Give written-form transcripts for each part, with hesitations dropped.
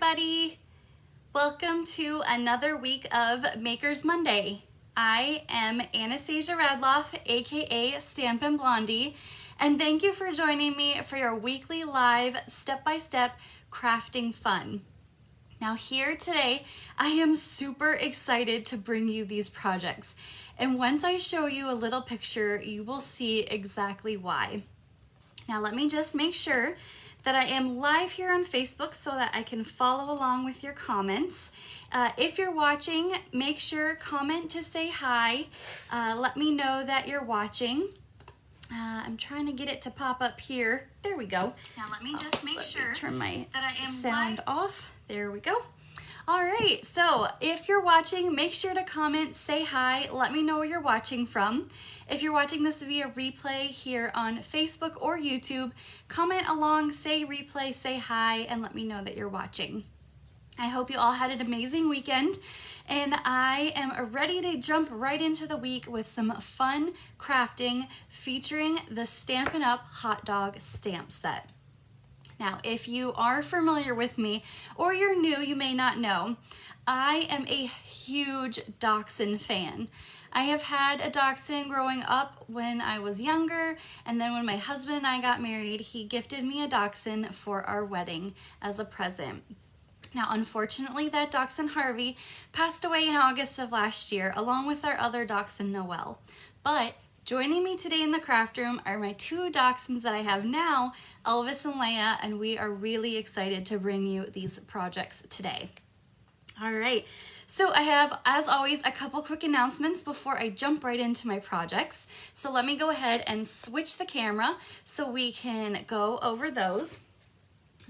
everybody! Welcome to another week of Maker's Monday. I am Anastasia Radloff, aka Stampin' Blondie, and thank you for joining me for your weekly live step-by-step crafting fun. Now here today, I am super excited to bring you these projects, and once I show you a little picture, you will see exactly why. Now let me just make sure that I am live here on Facebook so that I can follow along with your comments. If you're watching, make sure comment to say hi. Let me know that you're watching. I'm trying to get it to pop up here. There we go. Now let me just make sure turn my that I am sound off. There we go. All right, so if you're watching, make sure to comment, say hi, let me know where you're watching from. If you're watching this via replay here on Facebook or YouTube, comment along, say replay, say hi, and let me know that you're watching. I hope you all had an amazing weekend, and I am ready to jump right into the week with some fun crafting featuring the Stampin' Up! Hot Dog stamp set. Now, if you are familiar with me or you're new, you may not know, I am a huge Dachshund fan. I have had a Dachshund growing up when I was younger, and then when my husband and I got married, he gifted me a Dachshund for our wedding as a present. Now, unfortunately, that Dachshund Harvey passed away in August of last year, along with our other Dachshund Noelle. But joining me today in the craft room are my two Dachshunds that I have now, Elvis and Leia, and we are really excited to bring you these projects today. All right, so I have, as always, a couple quick announcements before I jump right into my projects. So let me go ahead and switch the camera so we can go over those.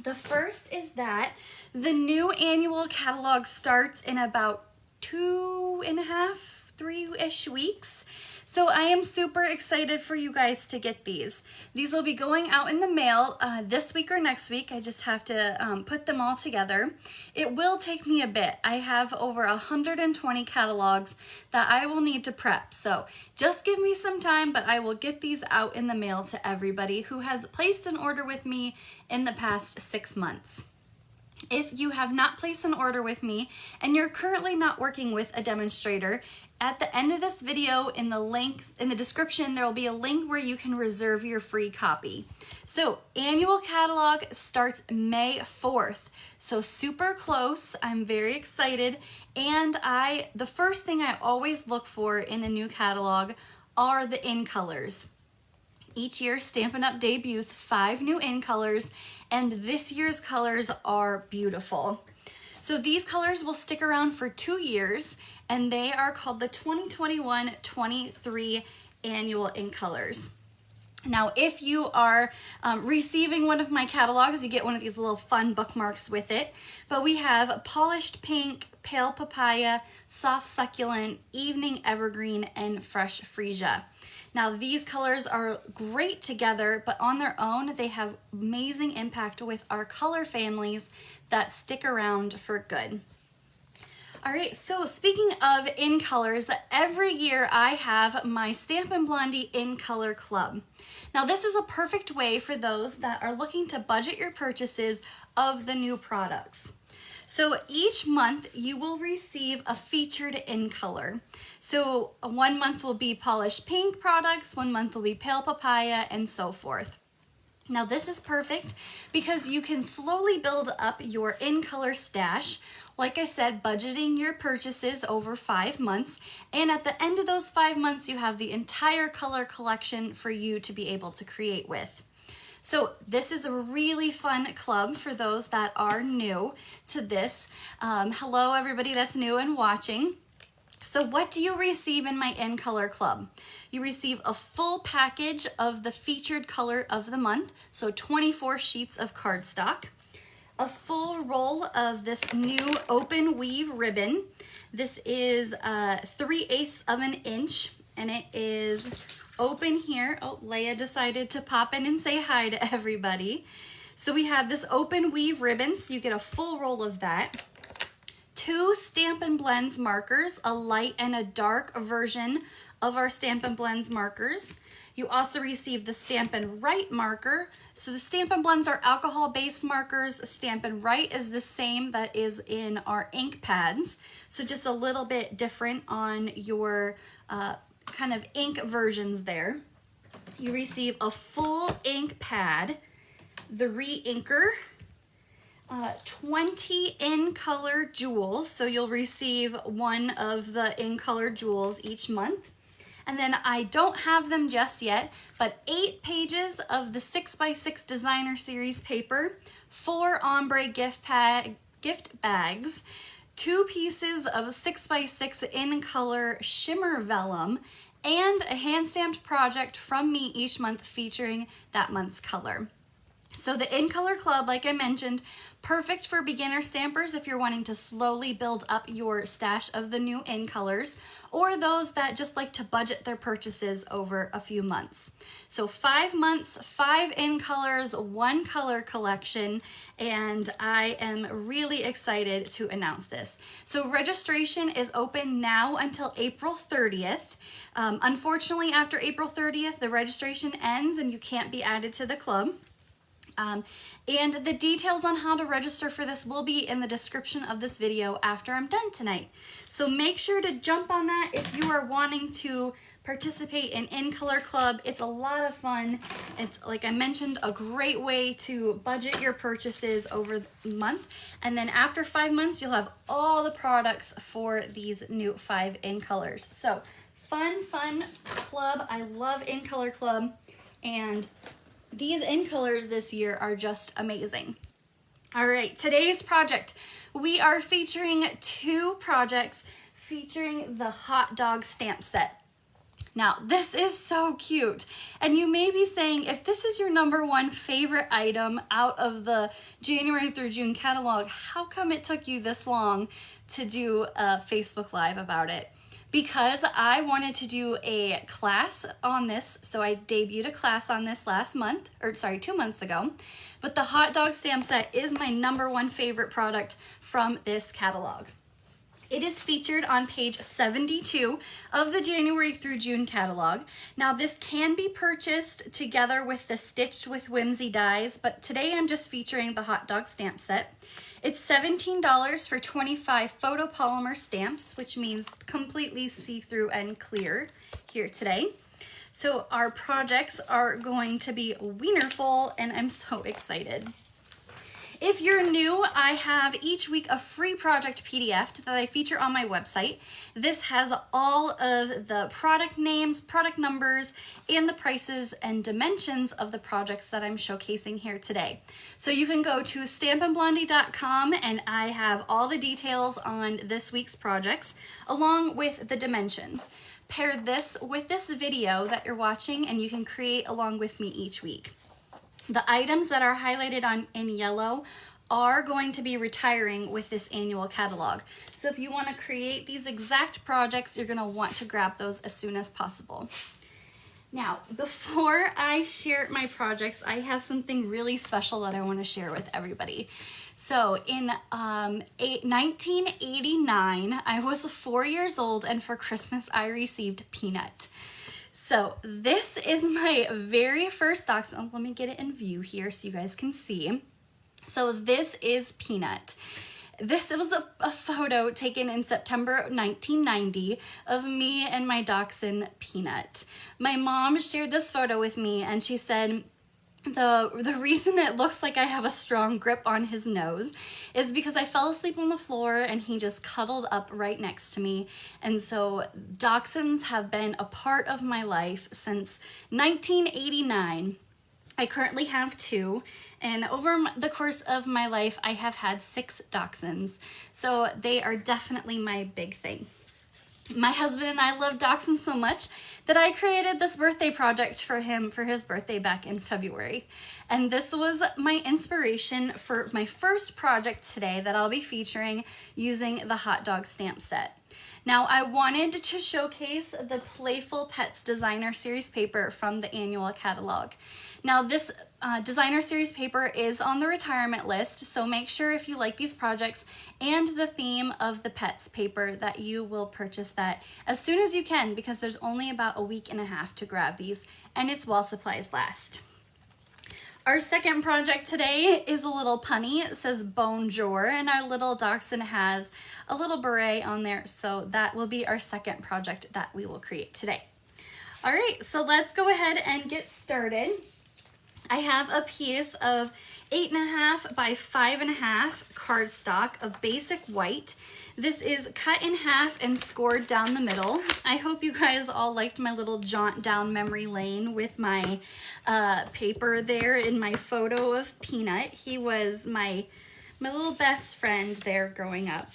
The first is that the new annual catalog starts in about 2.5, 3-ish weeks. So I am super excited for you guys to get these. These will be going out in the mail this week or next week. I just have to put them all together. It will take me a bit. I have over 120 catalogs that I will need to prep. So just give me some time, but I will get these out in the mail to everybody who has placed an order with me in the past 6 months. If you have not placed an order with me and you're currently not working with a demonstrator, at the end of this video, in the link in the description, there will be a link where you can reserve your free copy. So annual catalog starts May 4th. So super close. I'm very excited. And the first thing I always look for in a new catalog are the in colors. Each year, Stampin' Up! Debuts 5 new in colors, and this year's colors are beautiful. So these colors will stick around for 2 years, and they are called the 2021-23 annual in colors. Now, if you are receiving one of my catalogs, you get one of these little fun bookmarks with it. But we have Polished Pink, Pale Papaya, Soft Succulent, Evening Evergreen, and Fresh Freesia. Now, these colors are great together, but on their own, they have amazing impact with our color families that stick around for good. All right, so speaking of in colors, every year I have my Stampin' Blondie in color club. Now this is a perfect way for those that are looking to budget your purchases of the new products. So each month you will receive a featured in color. So 1 month will be Polished Pink products, 1 month will be Pale Papaya, and so forth. Now this is perfect because you can slowly build up your in color stash. Like I said, budgeting your purchases over 5 months, and at the end of those 5 months, you have the entire color collection for you to be able to create with. So this is a really fun club for those that are new to this. Hello, everybody that's new and watching. So what do you receive in my in color club? You receive a full package of the featured color of the month, so 24 sheets of cardstock. A full roll of this new open weave ribbon. This is 3/8 of an inch, and it is open here. Oh, Leia decided to pop in and say hi to everybody. So we have this open weave ribbon, so you get a full roll of that. 2 Stampin' Blends markers, a light and a dark version of our Stampin' Blends markers. You also receive the Stampin' Write marker. So the Stampin' Blends are alcohol-based markers. Stampin' Write is the same that is in our ink pads. So just a little bit different on your kind of ink versions there. You receive a full ink pad, the re-inker, 20 in-color jewels. So you'll receive one of the in-color jewels each month. And then I don't have them just yet, but 8 pages of the 6x6 designer series paper, 4 ombre gift bags, 2 pieces of 6x6 in color shimmer vellum, and a hand stamped project from me each month featuring that month's color. So the In Color Club, like I mentioned, perfect for beginner stampers if you're wanting to slowly build up your stash of the new in colors, or those that just like to budget their purchases over a few months. So 5 months, 5 in colors, 1 color collection, and I am really excited to announce this. So registration is open now until April 30th. Unfortunately, after April 30th, the registration ends and you can't be added to the club. And the details on how to register for this will be in the description of this video after I'm done tonight. So make sure to jump on that if you are wanting to participate in Color Club. It's a lot of fun. It's, like I mentioned, a great way to budget your purchases over the month. And then after 5 months, you'll have all the products for these new 5 in colors. So fun club. I love In Color Club, and these in colors this year are just amazing. All right, today's project, we are featuring 2 projects featuring the hot dog stamp set. Now, this is so cute, and you may be saying, if this is your #1 favorite item out of the January through June catalog, how come it took you this long to do a Facebook Live about it? Because I wanted to do a class on this, so I debuted a class on this 2 months ago. But the hot dog stamp set is my #1 favorite product from this catalog. It is featured on page 72 of the January through June catalog. Now this can be purchased together with the Stitched with Whimsy dies, but today I'm just featuring the hot dog stamp set. It's $17 for 25 photopolymer stamps, which means completely see-through and clear here today. So our projects are going to be wienerful, and I'm so excited. If you're new, I have each week a free project PDF that I feature on my website. This has all of the product names, product numbers, and the prices and dimensions of the projects that I'm showcasing here today. So you can go to stampinblondie.com, and I have all the details on this week's projects along with the dimensions. Pair this with this video that you're watching, and you can create along with me each week. The items that are highlighted in yellow are going to be retiring with this annual catalog. So if you want to create these exact projects, you're going to want to grab those as soon as possible. Now, before I share my projects, I have something really special that I want to share with everybody. So in 1989, I was 4 years old, and for Christmas, I received Peanut. So this is my very first dachshund. Let me get it in view here so you guys can see. So this is Peanut. This was a photo taken in September 1990 of me and my dachshund Peanut. My mom shared this photo with me, and she said, the reason it looks like I have a strong grip on his nose is because I fell asleep on the floor and he just cuddled up right next to me. And so dachshunds have been a part of my life since 1989. I currently have 2, and over the course of my life, I have had 6 dachshunds. So they are definitely my big thing. My husband and I love dachshunds so much that I created this birthday project for him for his birthday back in February. And this was my inspiration for my first project today that I'll be featuring using the hot dog stamp set. Now I wanted to showcase the Playful Pets Designer Series paper from the annual catalog. Now this designer series paper is on the retirement list, so make sure if you like these projects and the theme of the pets paper that you will purchase that as soon as you can, because there's only about a week and a half to grab these, and it's while supplies last. Our second project today is a little punny. It says Bonjour, and our little dachshund has a little beret on there, so that will be our second project that we will create today. All right, so let's go ahead and get started. I have a piece of 8.5 by 5.5 cardstock of basic white. This is cut in half and scored down the middle. I hope you guys all liked my little jaunt down memory lane with my paper there in my photo of Peanut. He was my little best friend there growing up.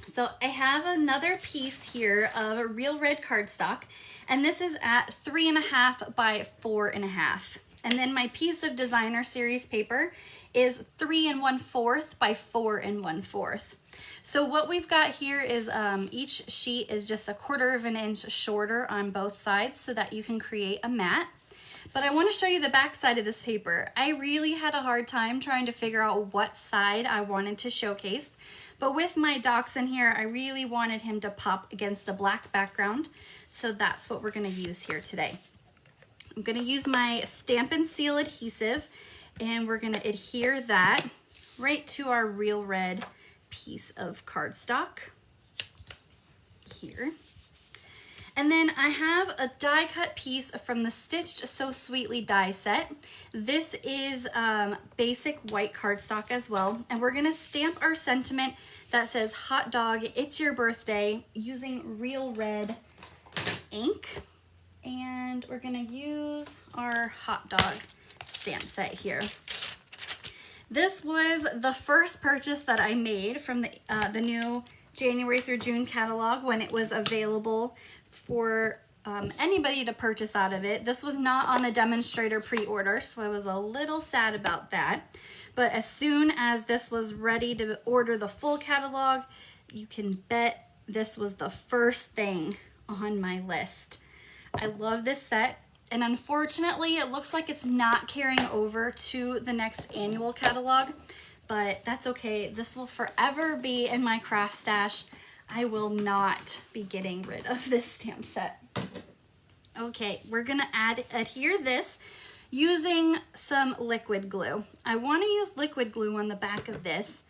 So I have another piece here of real red cardstock, and this is at 3.5 by 4.5. And then my piece of designer series paper is 3 1/4 by 4 1/4. So what we've got here is each sheet is just 1/4 of an inch shorter on both sides so that you can create a mat. But I want to show you the back side of this paper. I really had a hard time trying to figure out what side I wanted to showcase. But with my dachshund here, I really wanted him to pop against the black background. So that's what we're going to use here today. I'm going to use my Stampin' Seal adhesive, and we're going to adhere that right to our real red piece of cardstock here. And then I have a die cut piece from the Stitched So Sweetly die set. This is basic white cardstock as well, and we're going to stamp our sentiment that says "Hot dog, it's your birthday" using real red ink. And we're gonna use our hot dog stamp set here. This was the first purchase that I made from the new January through June catalog when it was available for anybody to purchase out of it. This was not on the demonstrator pre-order, so I was a little sad about that. But as soon as this was ready to order the full catalog, you can bet this was the first thing on my list. I love this set, and unfortunately it looks like it's not carrying over to the next annual catalog, but that's okay. This will forever be in my craft stash. I will not be getting rid of this stamp set. Okay, we're gonna adhere this using some liquid glue. I want to use liquid glue on the back of this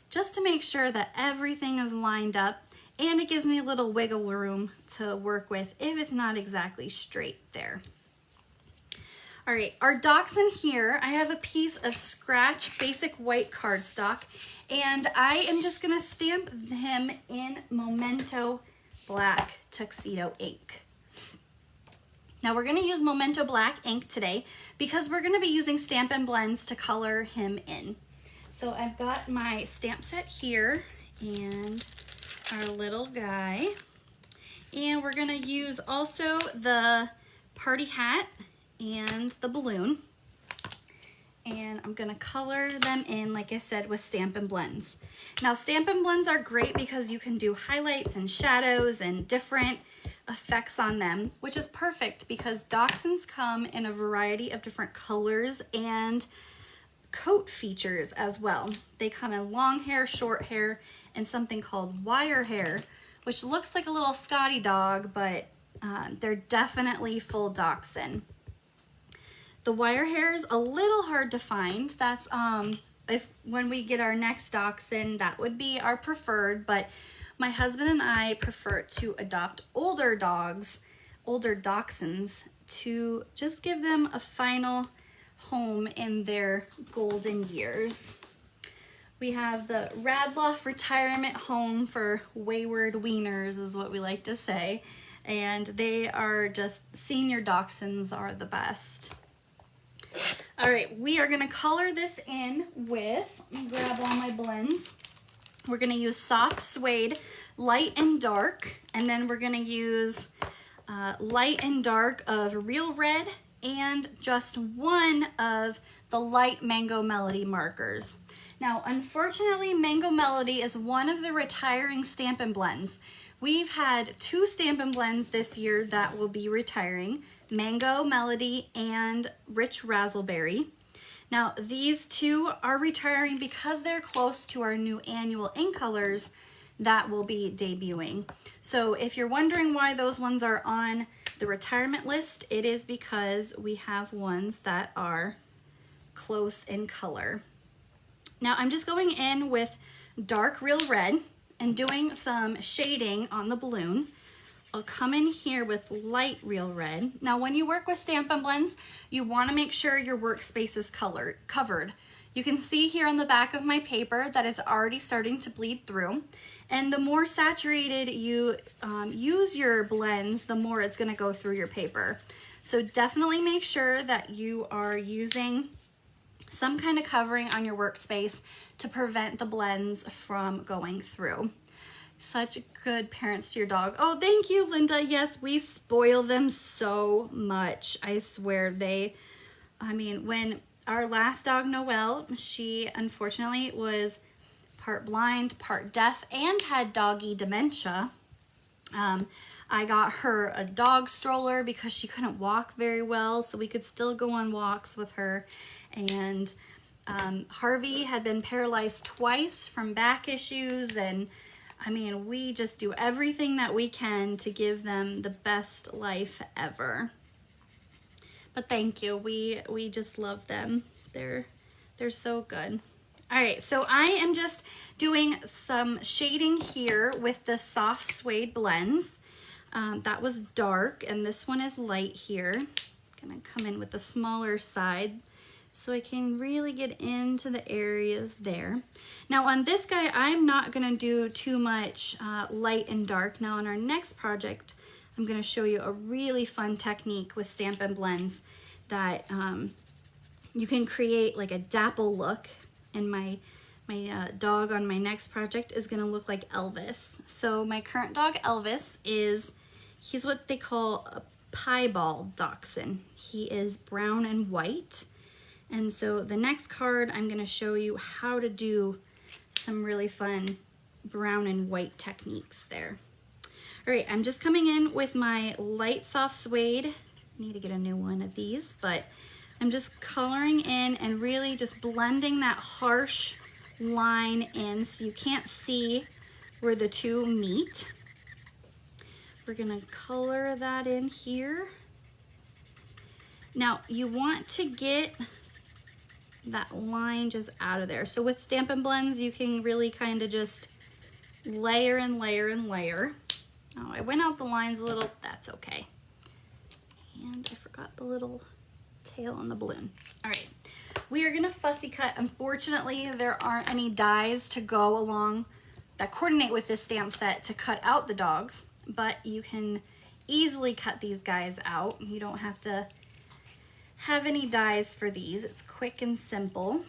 just to make sure that everything is lined up, and it gives me a little wiggle room to work with if it's not exactly straight there. All right, our dachshund here, I have a piece of scratch basic white cardstock, and I am just gonna stamp him in Memento Black Tuxedo ink. Now we're gonna use Memento Black ink today because we're gonna be using Stampin' Blends to color him in. So I've got my stamp set here and our little guy, and we're gonna use also the party hat and the balloon, and I'm gonna color them in, like I said, with Stampin' Blends. Now Stampin' Blends are great because you can do highlights and shadows and different effects on them, which is perfect because dachshunds come in a variety of different colors and coat features as well. They come in long hair, short hair, and something called wire hair, which looks like a little Scotty dog, but they're definitely full dachshund. The wire hair is a little hard to find. That's when we get our next dachshund, that would be our preferred, but my husband and I prefer to adopt older dogs, older dachshunds, to just give them a final home in their golden years. We have the Radloff Retirement Home for Wayward Wieners is what we like to say, and they are just, senior dachshunds are the best. All right, we are gonna color this in with, let me grab all my blends. We're gonna use soft suede, light and dark, and then we're gonna use light and dark of real red and just one of the light Mango Melody markers. Now, unfortunately, Mango Melody is one of the retiring Stampin' blends. We've had 2 Stampin' blends this year that will be retiring, Mango Melody and Rich Razzleberry. Now, these 2 are retiring because they're close to our new annual ink colors that will be debuting. So if you're wondering why those ones are on the retirement list, it is because we have ones that are close in color. Now I'm just going in with dark real red and doing some shading on the balloon. I'll come in here with light real red. Now when you work with Stampin' blends, you want to make sure your workspace is covered. You can see here on the back of my paper that it's already starting to bleed through. And the more saturated you use your blends, the more it's going to go through your paper. So definitely make sure that you are using some kind of covering on your workspace to prevent the blends from going through. Such good parents to your dog. Oh, thank you, Linda. Yes, we spoil them so much. I swear when our last dog, Noelle, she unfortunately was part blind, part deaf, and had doggy dementia. I got her a dog stroller because she couldn't walk very well, so we could still go on walks with her. And Harvey had been paralyzed twice from back issues, and we just do everything that we can to give them the best life ever. But thank you, we just love them. They're so good. All right, so I am just doing some shading here with the soft suede blends. That was dark, and this one is light here. I'm gonna come in with the smaller side so I can really get into the areas there. Now on this guy, I'm not gonna do too much light and dark. Now on our next project, I'm gonna show you a really fun technique with Stampin' blends that you can create like a dapple look. And my dog on my next project is gonna look like Elvis. So my current dog, Elvis, he's what they call a piebald dachshund. He is brown and white. And so the next card, I'm gonna show you how to do some really fun brown and white techniques there. All right, I'm just coming in with my light soft suede. I need to get a new one of these, but I'm just coloring in and really just blending that harsh line in so you can't see where the 2 meet. We're gonna color that in here. Now you want to get that line just out of there. So with Stampin' blends, you can really kind of just layer and layer and layer. Oh, I went out the lines a little, that's okay. And I forgot the little tail on the balloon. All right, we are gonna fussy cut. Unfortunately, there aren't any dies to go along that coordinate with this stamp set to cut out the dogs, but you can easily cut these guys out. You don't have to have any dies for these. It's quick and simple.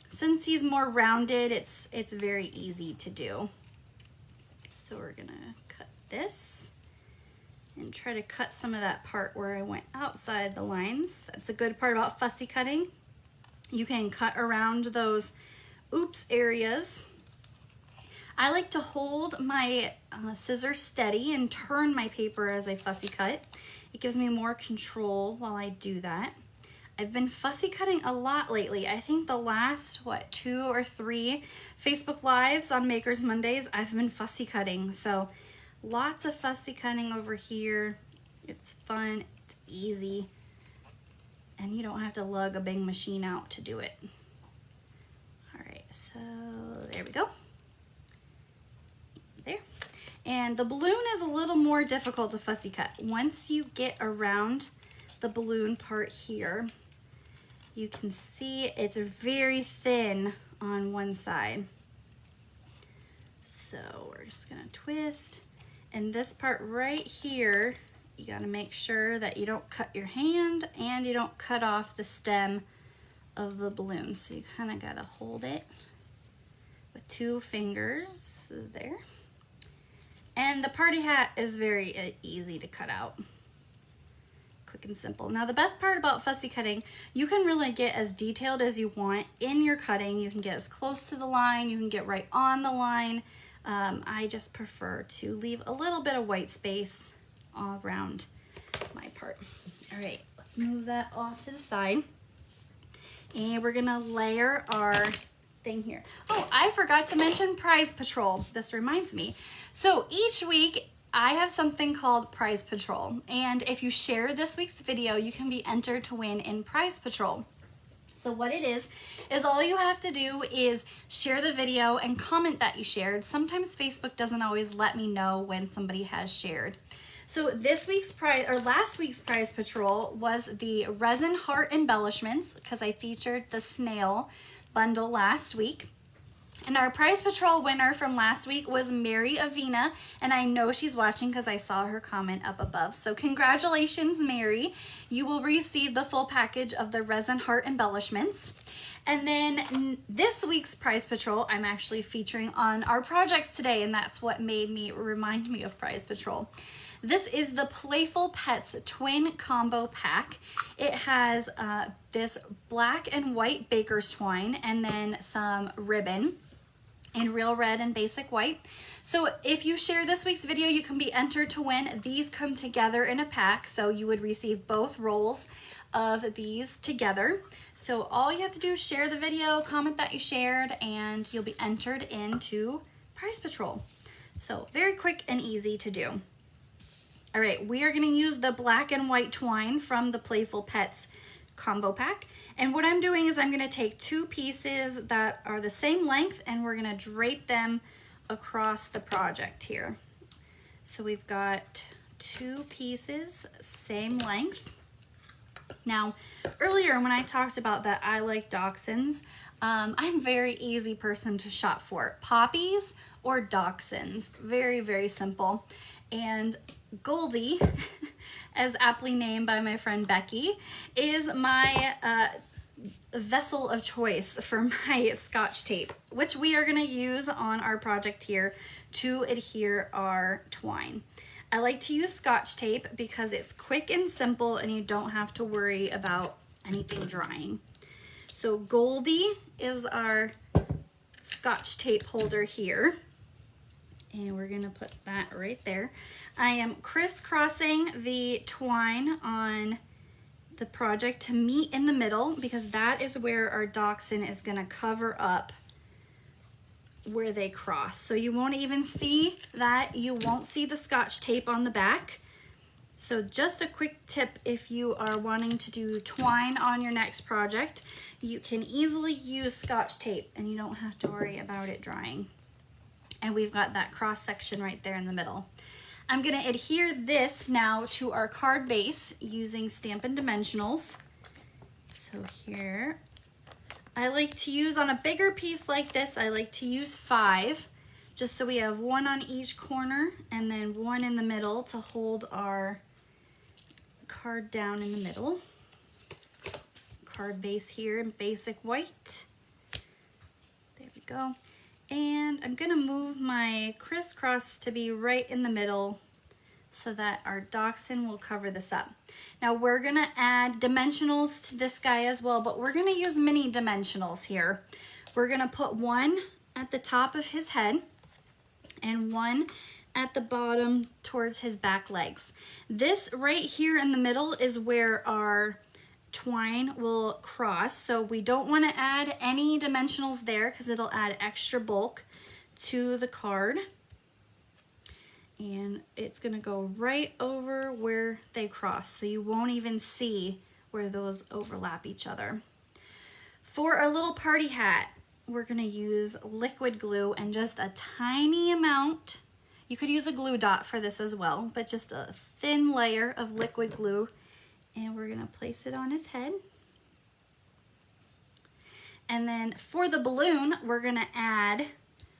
Since he's more rounded, it's very easy to do. So we're gonna cut this and try to cut some of that part where I went outside the lines. That's a good part about fussy cutting. You can cut around those oops areas. I like to hold my scissors steady and turn my paper as I fussy cut. It gives me more control while I do that. I've been fussy cutting a lot lately. I think the last, 2 or 3 Facebook Lives on Makers Mondays, I've been fussy cutting. So lots of fussy cutting over here. It's fun, it's easy, and you don't have to lug a big machine out to do it. All right, so there we go. There. And the balloon is a little more difficult to fussy cut. Once you get around the balloon part here, you can see it's very thin on one side. So we're just gonna twist. And this part right here, you gotta make sure that you don't cut your hand and you don't cut off the stem of the balloon. So you kind of gotta hold it with 2 fingers there. And the party hat is very easy to cut out. quick and simple. Now the best part about fussy cutting, you can really get as detailed as you want in your cutting. You can get as close to the line, you can get right on the line. I just prefer to leave a little bit of white space all around my part. All right, let's move that off to the side. And we're gonna layer our thing here. Oh, I forgot to mention Prize Patrol. This reminds me. So each week I have something called Prize Patrol. And if you share this week's video, you can be entered to win in Prize Patrol. So what it is all you have to do is share the video and comment that you shared. Sometimes Facebook doesn't always let me know when somebody has shared. So this week's prize, or last week's Prize Patrol, was the resin heart embellishments, because I featured the snail bundle last week. And our Prize Patrol winner from last week was Mary Avina, and I know she's watching because I saw her comment up above. So congratulations, Mary. You will receive the full package of the resin heart embellishments. And then this week's Prize Patrol, I'm actually featuring on our projects today, and that's what remind me of Prize Patrol. This is the Playful Pets Twin Combo Pack. It has this black and white baker's twine and then some ribbon in real red and basic white. So if you share this week's video, you can be entered to win. These come together in a pack, so you would receive both rolls of these together. So all you have to do is share the video, comment that you shared, and you'll be entered into Prize Patrol. So very quick and easy to do. All right, we are gonna use the black and white twine from the Playful Pets combo pack. And what I'm doing is I'm gonna take two pieces that are the same length and we're gonna drape them across the project here. So we've got two pieces, same length. Now, earlier when I talked about that I like dachshunds, I'm a very easy person to shop for. Poppies or dachshunds, very, very simple. And Goldie, as aptly named by my friend Becky, is my vessel of choice for my Scotch tape, which we are going to use on our project here to adhere our twine. I like to use Scotch tape because it's quick and simple and you don't have to worry about anything drying. So Goldie is our Scotch tape holder here. And we're gonna put that right there. I am crisscrossing the twine on the project to meet in the middle because that is where our dachshund is gonna cover up where they cross. So you won't even see that. You won't see the Scotch tape on the back. So just a quick tip, if you are wanting to do twine on your next project, you can easily use Scotch tape and you don't have to worry about it drying. And we've got that cross section right there in the middle. I'm gonna adhere this now to our card base using Stampin' Dimensionals. So here, I like to use on a bigger piece like this, I like to use 5, just so we have one on each corner and then one in the middle to hold our card down in the middle. Card base here in basic white. There we go. And I'm gonna move my crisscross to be right in the middle so that our dachshund will cover this up. Now we're gonna add dimensionals to this guy as well, but we're gonna use mini dimensionals here. We're gonna put one at the top of his head and one at the bottom towards his back legs. This right here in the middle is where our twine will cross, so we don't want to add any dimensionals there because it'll add extra bulk to the card. And it's going to go right over where they cross, so you won't even see where those overlap each other. For our little party hat, we're going to use liquid glue and just a tiny amount. You could use a glue dot for this as well, but just a thin layer of liquid glue. And we're gonna place it on his head. And then for the balloon, we're gonna add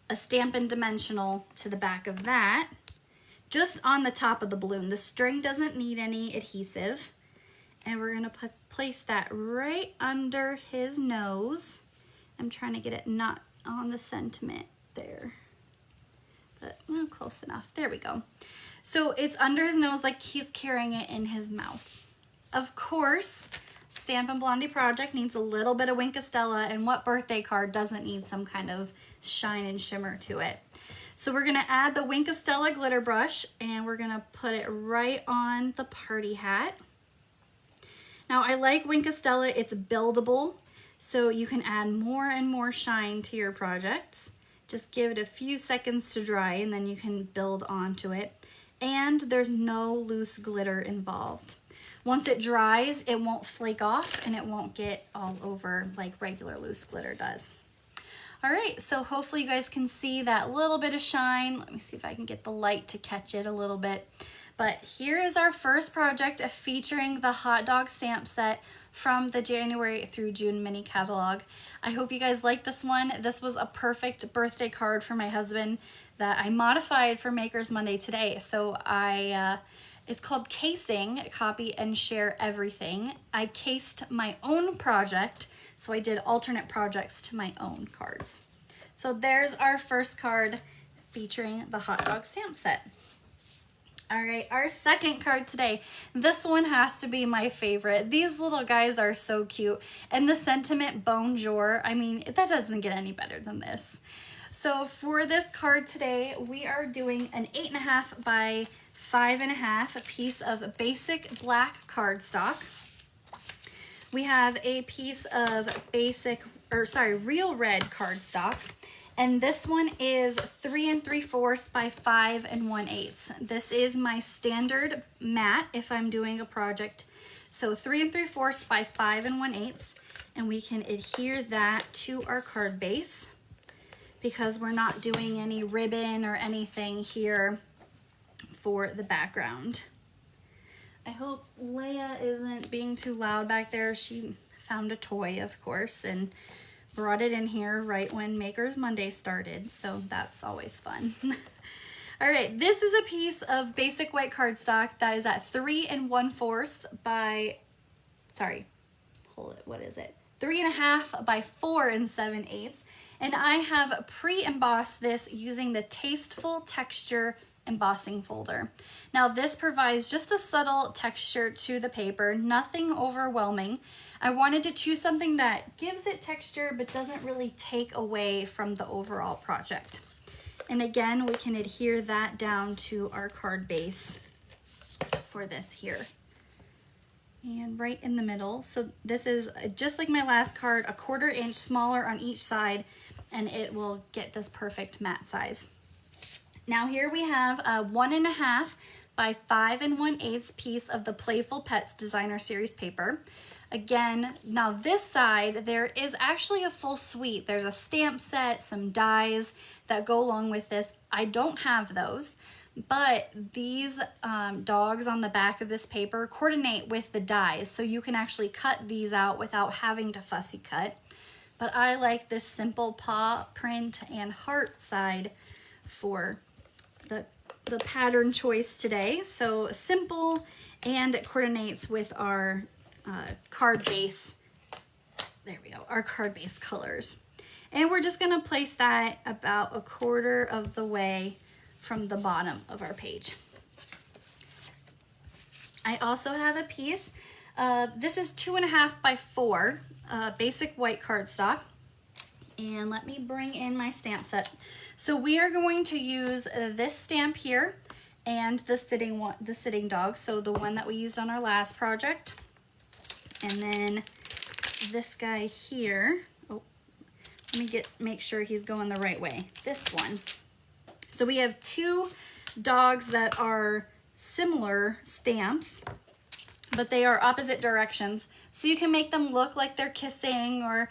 a Stampin' Dimensional to the back of that, just on the top of the balloon. The string doesn't need any adhesive. And we're gonna place that right under his nose. I'm trying to get it not on the sentiment there, but well, close enough. There we go. So it's under his nose like he's carrying it in his mouth. Of course, Stampin' Blondie project needs a little bit of Wink of Stella, and what birthday card doesn't need some kind of shine and shimmer to it? So we're gonna add the Wink of Stella glitter brush, and we're gonna put it right on the party hat. Now I like Wink of Stella, it's buildable, so you can add more and more shine to your projects. Just give it a few seconds to dry and then you can build onto it. And there's no loose glitter involved. Once it dries, it won't flake off and it won't get all over like regular loose glitter does. All right, so hopefully you guys can see that little bit of shine. Let me see if I can get the light to catch it a little bit. But here is our first project featuring the hot dog stamp set from the January through June mini catalog. I hope you guys like this one. This was a perfect birthday card for my husband that I modified for Makers Monday today. So it's called Casing, Copy and Share Everything. I cased my own project, so I did alternate projects to my own cards. So there's our first card featuring the hot dog stamp set. All right, our second card today. This one has to be my favorite. These little guys are so cute. And the sentiment bonjour, I mean, that doesn't get any better than this. So for this card today, we are doing an 8.5 by 5.5 piece of basic black cardstock. We have a piece of real red cardstock. And this one is 3 3/4 by 5 1/8. This is my standard mat if I'm doing a project. So 3 3/4 by 5 1/8. And we can adhere that to our card base because we're not doing any ribbon or anything here for the background. I hope Leia isn't being too loud back there. She found a toy, of course, and brought it in here right when Makers Monday started, so that's always fun. All right, this is a piece of basic white cardstock that is at 3 1/4 by, what is it? 3.5 by 4 7/8. And I have pre-embossed this using the Tasteful Texture embossing folder. Now this provides just a subtle texture to the paper, nothing overwhelming. I wanted to choose something that gives it texture but doesn't really take away from the overall project. And again, we can adhere that down to our card base for this here. And right in the middle. So this is just like my last card, a 1/4 inch smaller on each side, and it will get this perfect mat size. Now here we have a 1.5 by 5 1/8 piece of the Playful Pets Designer Series paper. Again, now this side, there is actually a full suite. There's a stamp set, some dies that go along with this. I don't have those, but these dogs on the back of this paper coordinate with the dies, so you can actually cut these out without having to fussy cut. But I like this simple paw print and heart side for the pattern choice today. So simple, and it coordinates with our card base. There we go, our card base colors. And we're just gonna place that about 1/4 of the way from the bottom of our page. I also have a piece, this is 2.5 by 4, basic white cardstock. And let me bring in my stamp set. So we are going to use this stamp here and the sitting dog, so the one that we used on our last project. And then this guy here. Oh, let me make sure he's going the right way. This one. So we have 2 dogs that are similar stamps, but they are opposite directions. So you can make them look like they're kissing, or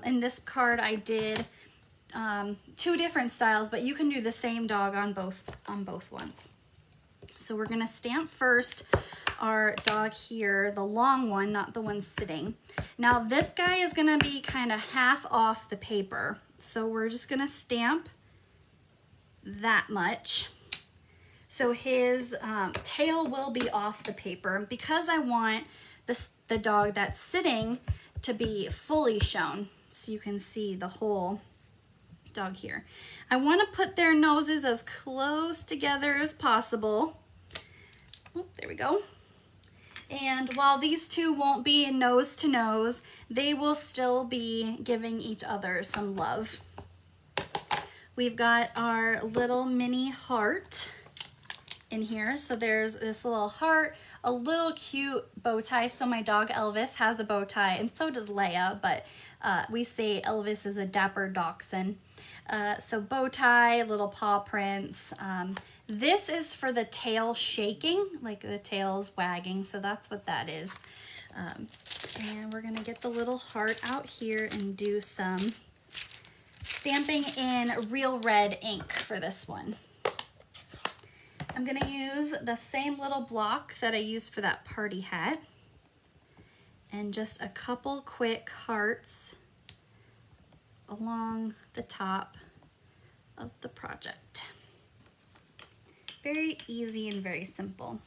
in this card I did 2 different styles, but you can do the same dog on both ones. So we're gonna stamp first our dog here, the long one, not the one sitting. Now this guy is gonna be kind of half off the paper. So we're just gonna stamp that much. So his tail will be off the paper because I want the dog that's sitting to be fully shown, so you can see the whole dog here. I want to put their noses as close together as possible. Oh, there we go. And while these two won't be nose to nose, they will still be giving each other some love. We've got our little mini heart in here. So there's this little heart, a little cute bow tie. So my dog Elvis has a bow tie, and so does Leia, but we say Elvis is a dapper dachshund. So bow tie, little paw prints. This is for the tail shaking, like the tail's wagging, so that's what that is. And we're gonna get the little heart out here and do some stamping in real red ink for this one. I'm gonna use the same little block that I used for that party hat, and just a couple quick hearts along the top of the project. Very easy and very simple.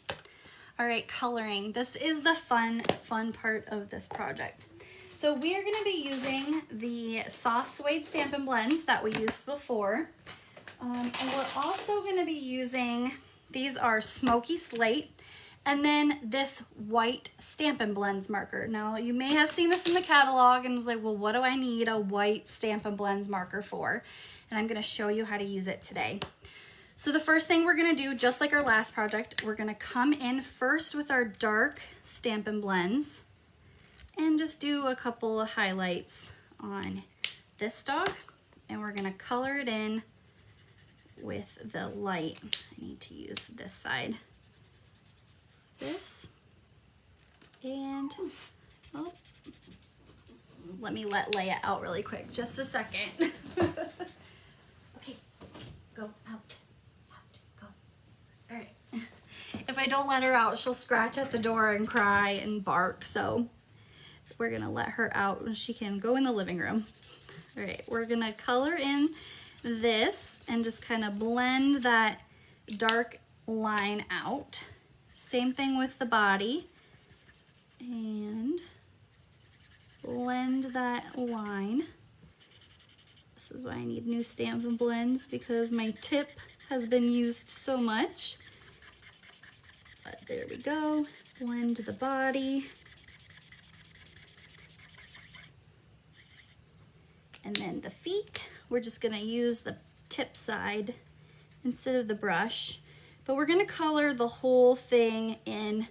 All right, coloring. This is the fun part of this project. So we are gonna be using the soft suede Stampin' Blends that we used before. And we're also gonna be using, these are Smoky Slate, and then this white Stampin' Blends marker. Now, you may have seen this in the catalog and was like, well, what do I need a white Stampin' Blends marker for? And I'm gonna show you how to use it today. So the first thing we're gonna do, just like our last project, we're gonna come in first with our dark Stampin' Blends and just do a couple of highlights on this dog. And we're gonna color it in with the light. I need to use this side. This, and oh, let me let Leia out really quick, just a second. Okay, go out, go. All right. If I don't let her out, she'll scratch at the door and cry and bark, so we're gonna let her out and she can go in the living room. All right, we're gonna color in this and just kind of blend that dark line out. Same thing with the body, and blend that line. This is why I need new Stampin' Blends, because my tip has been used so much. But there we go, blend the body. And then the feet, we're just gonna use the tip side instead of the brush. But we're gonna color the whole thing in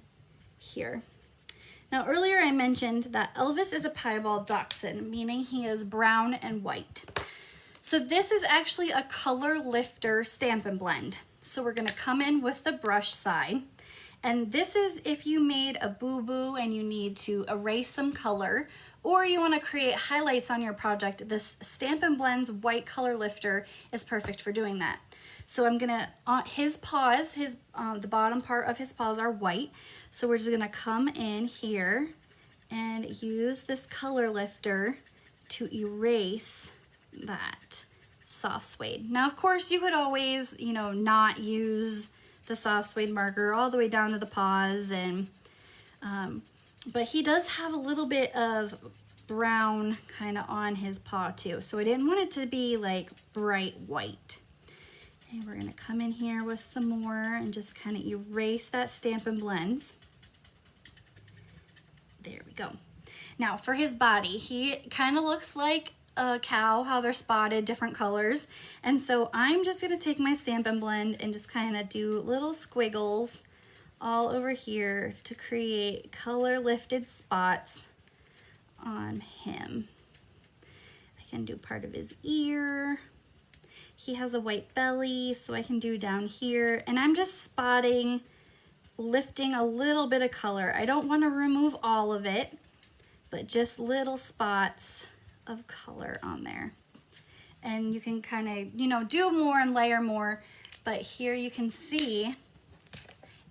here. Now earlier I mentioned that Elvis is a piebald dachshund, meaning he is brown and white. So this is actually a color lifter Stampin' Blend. So we're gonna come in with the brush side. And this is if you made a boo-boo and you need to erase some color, or you wanna create highlights on your project, this Stampin' Blends white color lifter is perfect for doing that. So I'm gonna, his paws, the bottom part of his paws are white. So we're just gonna come in here and use this color lifter to erase that soft suede. Now, of course, you could always, you know, not use the soft suede marker all the way down to the paws, and but he does have a little bit of brown kind of on his paw too. So I didn't want it to be like bright white. And we're gonna come in here with some more and just kind of erase that Stampin' Blends. There we go. Now for his body, he kind of looks like a cow, how they're spotted, different colors. And so I'm just gonna take my Stampin' Blend and just kind of do little squiggles all over here to create color lifted spots on him. I can do part of his ear. He has a white belly, so I can do down here. And I'm just spotting, lifting a little bit of color. I don't want to remove all of it, but just little spots of color on there. And you can kind of, you know, do more and layer more, but here you can see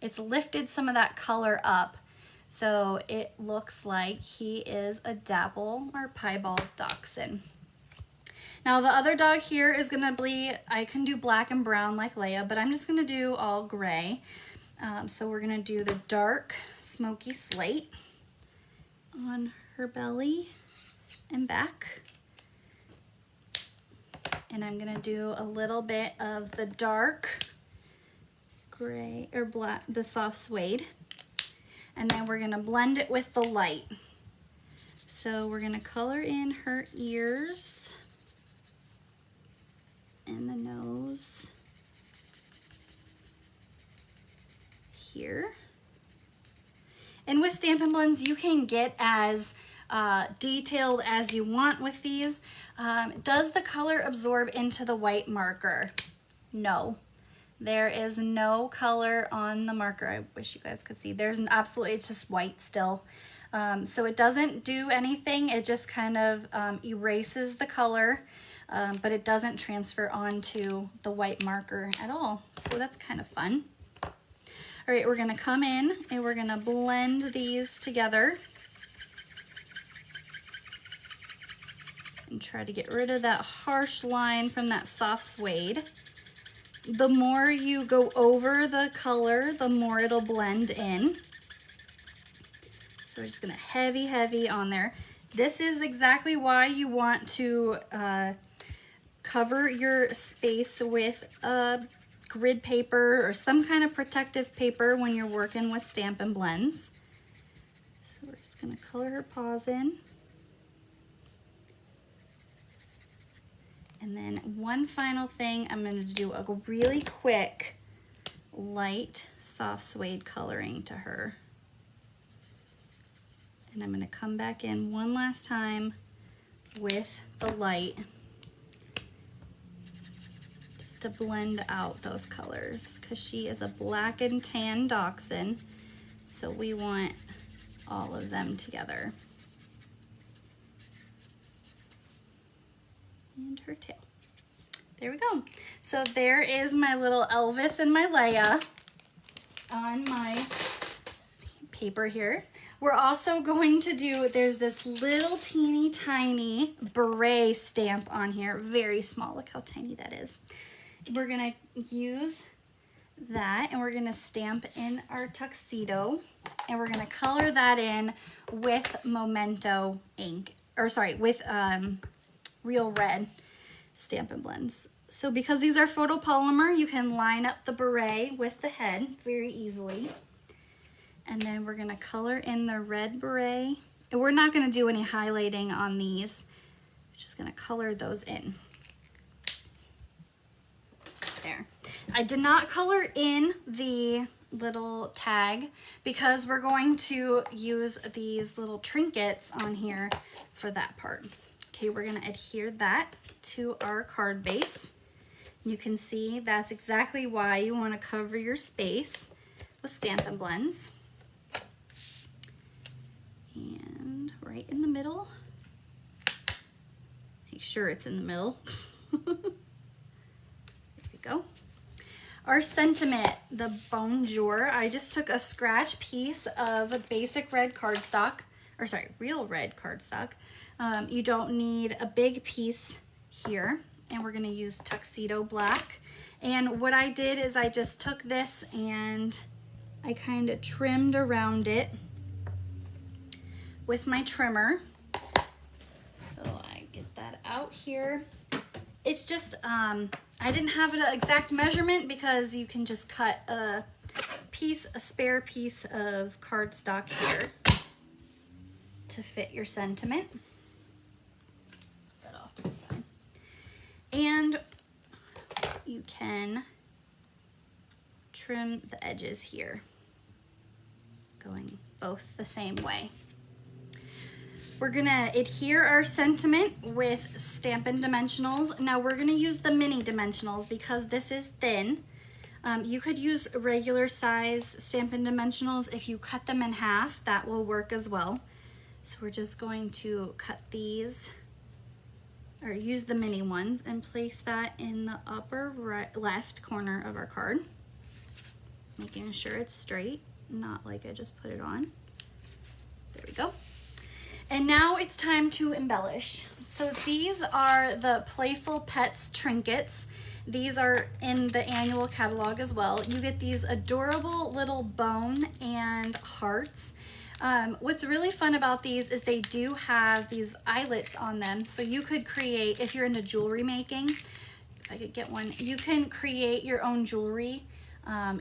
it's lifted some of that color up. So it looks like he is a dapple or piebald dachshund. Now the other dog here is gonna be, I can do black and brown like Leia, but I'm just gonna do all gray. So we're gonna do the dark Smoky Slate on her belly and back. And I'm gonna do a little bit of the dark gray or black, the soft suede. and then we're gonna blend it with the light. So we're gonna color in her ears and the nose here. And with Stampin' Blends, you can get as detailed as you want with these. Does the color absorb into the white marker? No. There is no color on the marker. I wish you guys could see. There's absolutely, it's just white still. So it doesn't do anything. It just kind of erases the color, but it doesn't transfer onto the white marker at all. So that's kind of fun. All right, we're gonna come in and we're gonna blend these together and try to get rid of that harsh line from that soft suede. The more you go over the color, the more it'll blend in. So we're just gonna heavy on there. This is exactly why you want to cover your space with grid paper or some kind of protective paper when you're working with Stampin' Blends. So we're just gonna color her paws in. And then one final thing, I'm gonna do a really quick, light, soft suede coloring to her. And I'm gonna come back in one last time with the light to blend out those colors, because she is a black and tan dachshund, so we want all of them together. And her tail. There we go. So there is my little Elvis and my Leia on my paper here. We're also going to do, there's this little teeny tiny beret stamp on here, very small. Look how tiny that is. We're gonna use that and we're gonna stamp in our tuxedo, and we're gonna color that in with Memento ink, or sorry, with Real Red Stampin' Blends. So because these are photopolymer, you can line up the beret with the head very easily. And then we're gonna color in the red beret. And we're not gonna do any highlighting on these. We're just gonna color those in. There. I did not color in the little tag because we're going to use these little trinkets on here for that part. Okay, we're gonna adhere that to our card base. You can see that's exactly why you wanna cover your space with Stampin' Blends. And right in the middle, make sure it's in the middle. Go. Our sentiment, the bonjour, I just took a scratch piece of basic red cardstock, or sorry, real red cardstock. You don't need a big piece here, and we're gonna use tuxedo black. And what I did is I just took this and I kind of trimmed around it with my trimmer. So I get that out here. It's just, I didn't have an exact measurement because you can just cut a spare piece of cardstock here to fit your sentiment. Put that off to the side. And you can trim the edges here, going both the same way. We're gonna adhere our sentiment with Stampin' Dimensionals. Now we're gonna use the mini dimensionals because this is thin. You could use regular size Stampin' Dimensionals. If you cut them in half, that will work as well. So we're just going to cut these, or use the mini ones, and place that in the upper left corner of our card. Making sure it's straight, not like I just put it on. There we go. And now it's time to embellish. So these are the Playful Pets trinkets. These are in the annual catalog as well. You get these adorable little bone and hearts. What's really fun about these is they do have these eyelets on them. So you could create, if you're into jewelry making, if I could get one, you can create your own jewelry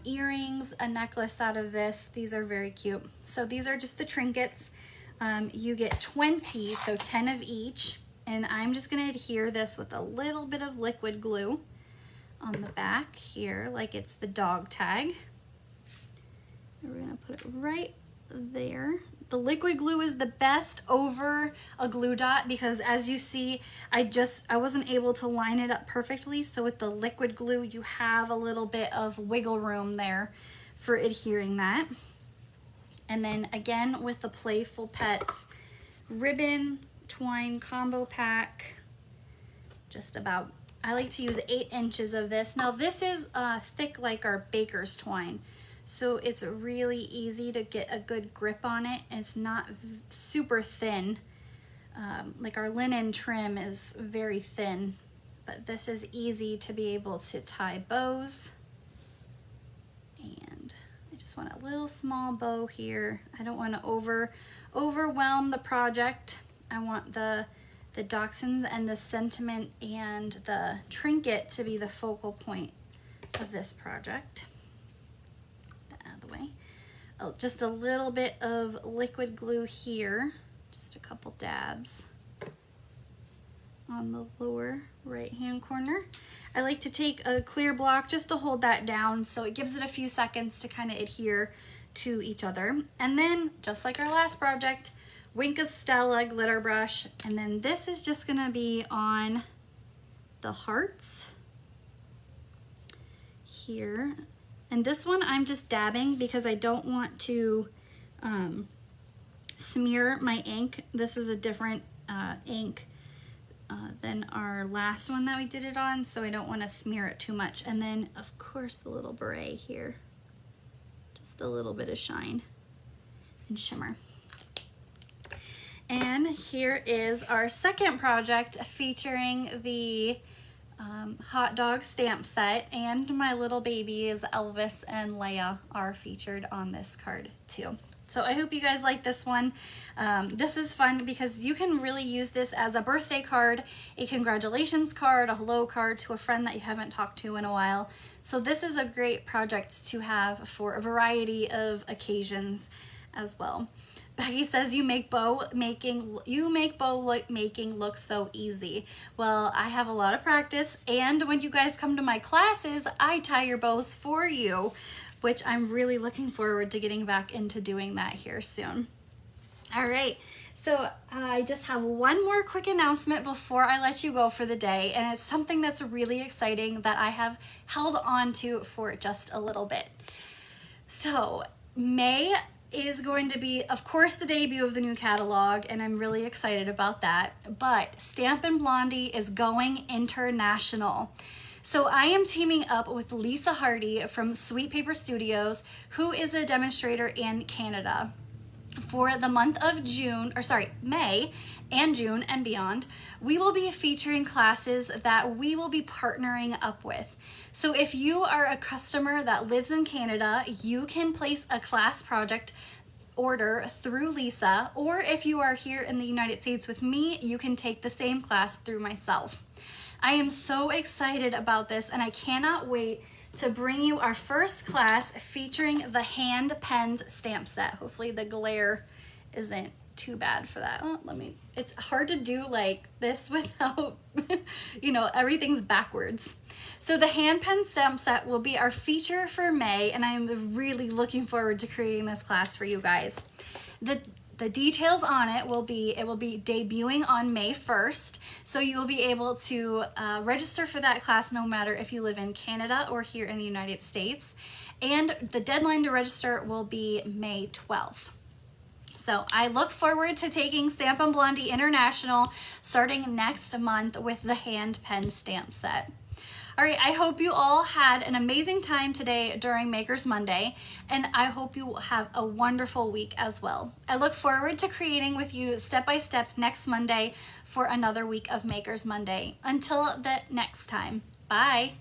earrings, a necklace out of this. These are very cute. So these are just the trinkets. You get 20, so 10 of each. And I'm just gonna adhere this with a little bit of liquid glue on the back here, like it's the dog tag. We're gonna put it right there. The liquid glue is the best over a glue dot because as you see, I wasn't able to line it up perfectly. So with the liquid glue, you have a little bit of wiggle room there for adhering that. And then again, with the Playful Pets ribbon twine combo pack, just about, I like to use 8 inches of this. Now this is thick like our baker's twine. So it's really easy to get a good grip on it. It's not super thin. Like our linen trim is very thin, but this is easy to be able to tie bows. And I just want a little small bow here. I don't want to overwhelm the project. I want the dachshunds and the sentiment and the trinket to be the focal point of this project. Way. Just a little bit of liquid glue here, just a couple dabs on the lower right hand corner. I like to take a clear block just to hold that down so it gives it a few seconds to kind of adhere to each other. And then just like our last project, Winka Stella glitter brush, and then this is just gonna be on the hearts here. And this one I'm just dabbing because I don't want to smear my ink. This is a different ink than our last one that we did it on, so I don't want to smear it too much. And then of course the little beret here, just a little bit of shine and shimmer. And here is our second project featuring the hot dog stamp set, and my little babies Elvis and Leia are featured on this card too. So I hope you guys like this one. This is fun because you can really use this as a birthday card, a congratulations card, a hello card to a friend that you haven't talked to in a while. So this is a great project to have for a variety of occasions as well. Becky says you make bow making look so easy. Well, I have a lot of practice, and when you guys come to my classes, I tie your bows for you, which I'm really looking forward to getting back into doing that here soon. All right, so I just have one more quick announcement before I let you go for the day, and it's something that's really exciting that I have held on to for just a little bit. So May is going to be, of course, the debut of the new catalog, and I'm really excited about that. But Stampin' Blondie is going international. So I am teaming up with Lisa Hardy from Sweet Paper Studios, who is a demonstrator in Canada. For the month of May and June and beyond, we will be featuring classes that we will be partnering up with. So if you are a customer that lives in Canada, you can place a class project order through Lisa, or if you are here in the United States with me, you can take the same class through myself. I am so excited about this, and I cannot wait to bring you our first class featuring the hand penned stamp set. Hopefully the glare isn't too bad for that. Oh, it's hard to do like this without, everything's backwards. So the hand pen stamp set will be our feature for May, and I am really looking forward to creating this class for you guys. The details on it will be debuting on May 1st, so you'll be able to register for that class no matter if you live in Canada or here in the United States. And the deadline to register will be May 12th. So I look forward to taking Stampin' Blondie International starting next month with the hand pen stamp set. All right, I hope you all had an amazing time today during Makers Monday, and I hope you have a wonderful week as well. I look forward to creating with you step by step next Monday for another week of Makers Monday. Until the next time, bye.